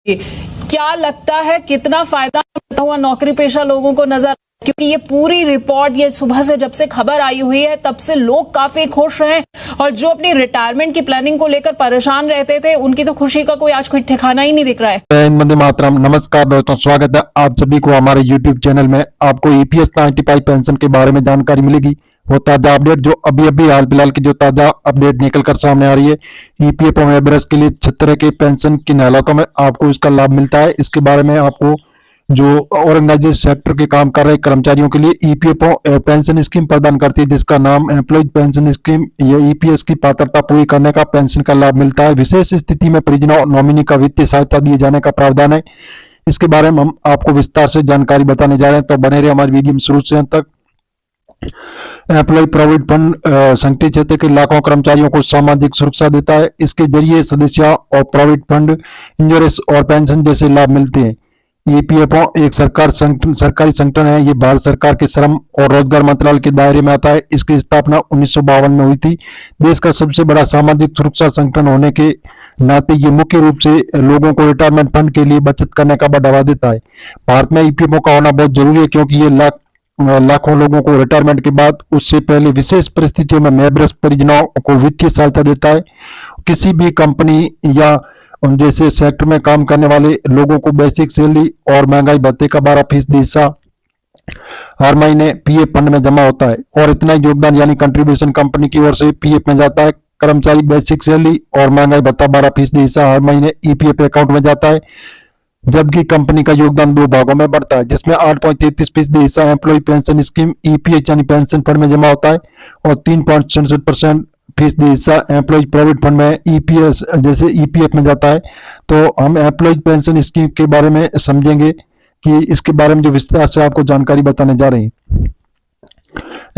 क्या लगता है कितना फायदा हुआ नौकरी पेशा लोगों को नजर, क्योंकि ये पूरी रिपोर्ट ये सुबह से जब से खबर आई हुई है तब से लोग काफी खुश हैं और जो अपनी रिटायरमेंट की प्लानिंग को लेकर परेशान रहते थे उनकी तो खुशी का कोई आज कोई ठिकाना ही नहीं दिख रहा है। वंदे मातरम। नमस्कार दोस्तों, स्वागत है आप सभी को हमारे यूट्यूब चैनल में। आपको ईपीएस 95 पेंशन के बारे में जानकारी मिलेगी, वो ताजा अपडेट जो अभी हाल फिलहाल की जो ताजा अपडेट निकल कर सामने आ रही है। ईपीएफओ मेंबर्स के लिए 76 के पेंशन किन हालातों में आपको इसका लाभ मिलता है, इसके बारे में आपको जो ऑर्गेनाइजेशन सेक्टर के काम कर रहे कर्मचारियों के लिए ईपीएफओ पेंशन स्कीम प्रदान करती है, जिसका नाम एम्प्लॉयज पेंशन स्कीम। ये ईपीएस की पात्रता पूरी करने का पेंशन का लाभ मिलता है। विशेष स्थिति में परिजनों और नॉमिनी का वित्तीय सहायता दिए जाने का प्रावधान है। इसके बारे में हम आपको विस्तार से जानकारी बताने जा रहे हैं, तो बने रहे हमारी वीडियो में शुरू से अंत तक। एम्प्लॉय प्रोविडेंट फंड संगठित क्षेत्र के लाखों कर्मचारियों को सामाजिक सुरक्षा देता है। इसके जरिए सदस्य और प्रोविडेंट फंड, इंश्योरेंस और पेंशन जैसे लाभ मिलते हैं। ईपीएफओ एक सरकारी संगठन है। ये भारत सरकार के श्रम और रोजगार मंत्रालय के दायरे में आता है। इसकी स्थापना 1952 में हुई थी। देश का सबसे बड़ा सामाजिक सुरक्षा संगठन होने के नाते ये मुख्य रूप से लोगों को रिटायरमेंट फंड के लिए बचत करने का बढ़ावा देता है। भारत में ईपीएफओ का होना बहुत जरूरी है, क्योंकि ये लाखों लोगों को रिटायरमेंट के बाद उससे पहले विशेष परिस्थितियों में मेंबर्स परिजनों को वित्तीय सहायता देता है। किसी भी कंपनी या जैसे सेक्टर में काम करने वाले लोगों को बेसिक सैलरी और महंगाई भत्ते का 12% हिस्सा हर महीने पीएफ फंड में जमा होता है, और इतना योगदान यानी कंट्रीब्यूशन कंपनी की ओर से पीएफ में जाता है। कर्मचारी बेसिक सैलरी और महंगाई भत्ता 12% हिस्सा हर महीने ईपीएफ अकाउंट में जाता है, जबकि कंपनी का योगदान 2 भागों में बढ़ता है, जिसमें 8.33% हिस्सा एम्प्लॉय पेंशन स्कीम ईपीएच यानी पेंशन फंड में जमा होता है और 3.67% हिस्सा एम्प्लॉय प्रोविडेंट फंड में ईपीएस जैसे ईपीएफ में जाता है। तो हम एम्प्लॉय पेंशन स्कीम के बारे में समझेंगे कि इसके बारे में जो विस्तार से आपको जानकारी बताने जा रहे हैं।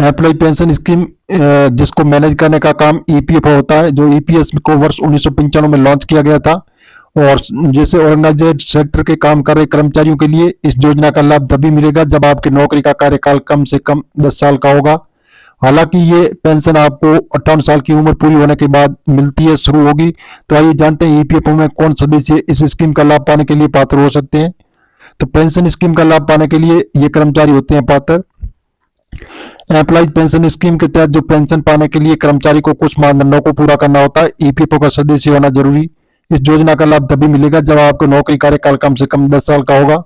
एम्प्लॉय पेंशन स्कीम जिसको मैनेज करने का काम ईपीएफओ होता है, जो ईपीएस को वर्ष 1995 में लॉन्च किया गया था। और जैसे ऑर्गेनाइजेड सेक्टर के काम कर रहे कर्मचारियों के लिए इस योजना का लाभ तभी मिलेगा जब आपकी नौकरी का कार्यकाल कम से कम 10 साल का होगा। हालांकि ये पेंशन आपको 58 साल की उम्र पूरी होने के बाद मिलती है, शुरू होगी। तो आइए जानते हैं ईपीएफओ में कौन सदस्य इस स्कीम का लाभ पाने के लिए पात्र हो सकते हैं। तो पेंशन स्कीम का लाभ पाने के लिए ये कर्मचारी होते हैं पात्र। एम्प्लॉयज पेंशन स्कीम के तहत जो पेंशन पाने के लिए कर्मचारी को कुछ मानदंडों को पूरा करना होता है। ईपीएफओ का सदस्य होना जरूरी। इस योजना का लाभ तभी मिलेगा जब आपको नौकरी कार्यकाल कम से कम 10 साल का होगा।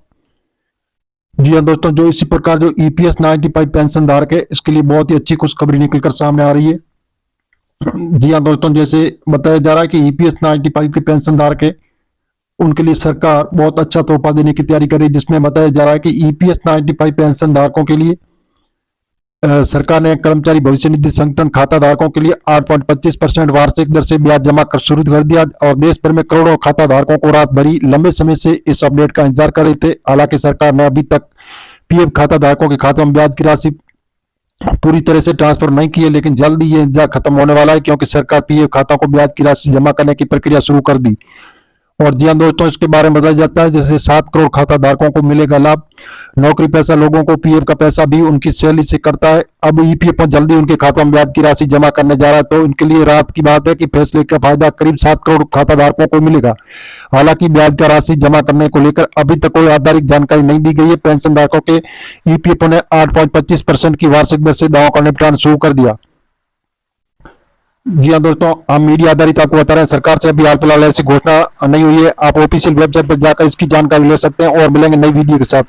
जी हाँ दोस्तों, जो इसी प्रकार जो ईपीएस 95 पेंशन धारक है, इसके लिए बहुत ही अच्छी खुशखबरी निकलकर सामने आ रही है। जी हाँ दोस्तों, जैसे बताया जा रहा है कि ईपीएस 95 के पेंशन धारक है, उनके लिए सरकार बहुत अच्छा तोहफा देने की तैयारी कर रही है, जिसमें बताया जा रहा है कि ईपीएस 95 पेंशन धारकों के लिए सरकार ने कर्मचारी भविष्य निधि संगठन खाता धारकों के लिए 8.25% वार्षिक दर से ब्याज जमा कर शुरू कर दिया, और देश भर में करोड़ों खाता धारकों को रात भरी लंबे समय से इस अपडेट का इंतजार कर रहे थे। हालांकि सरकार ने अभी तक पीएफ खाता धारकों के खातों में ब्याज की राशि पूरी तरह से ट्रांसफर नहीं की है, लेकिन जल्द ही ये इंतजार खत्म होने वाला है, क्योंकि सरकार पीएफ खातों को ब्याज की राशि जमा करने की प्रक्रिया शुरू कर दी। और जी हाँ दोस्तों, इसके बारे में बताया जाता है जैसे 7 करोड़ खाता धारकों को मिलेगा लाभ। नौकरी पैसा लोगों को पीएफ का पैसा भी उनकी सैलरी से करता है। अब ईपीएफओ जल्दी उनके खातों में ब्याज की राशि जमा करने जा रहा है, तो इनके लिए राहत की बात है कि फैसले का फायदा करीब 7 करोड़ खाता धारकों को मिलेगा। हालांकि ब्याज का राशि जमा करने को लेकर अभी तक कोई आधिकारिक जानकारी नहीं दी गई है। पेंशन धारकों के ईपीएफओ ने 8.25% की वार्षिक दर से दावों का निपटान शुरू कर दिया। जी हाँ दोस्तों, हम मीडिया आधारित आपको बता रहे हैं, सरकार से अभी हाल फिलहाल ऐसी घोषणा नहीं हुई है। आप ऑफिशियल वेबसाइट पर जाकर इसकी जानकारी ले सकते हैं, और मिलेंगे नई वीडियो के साथ।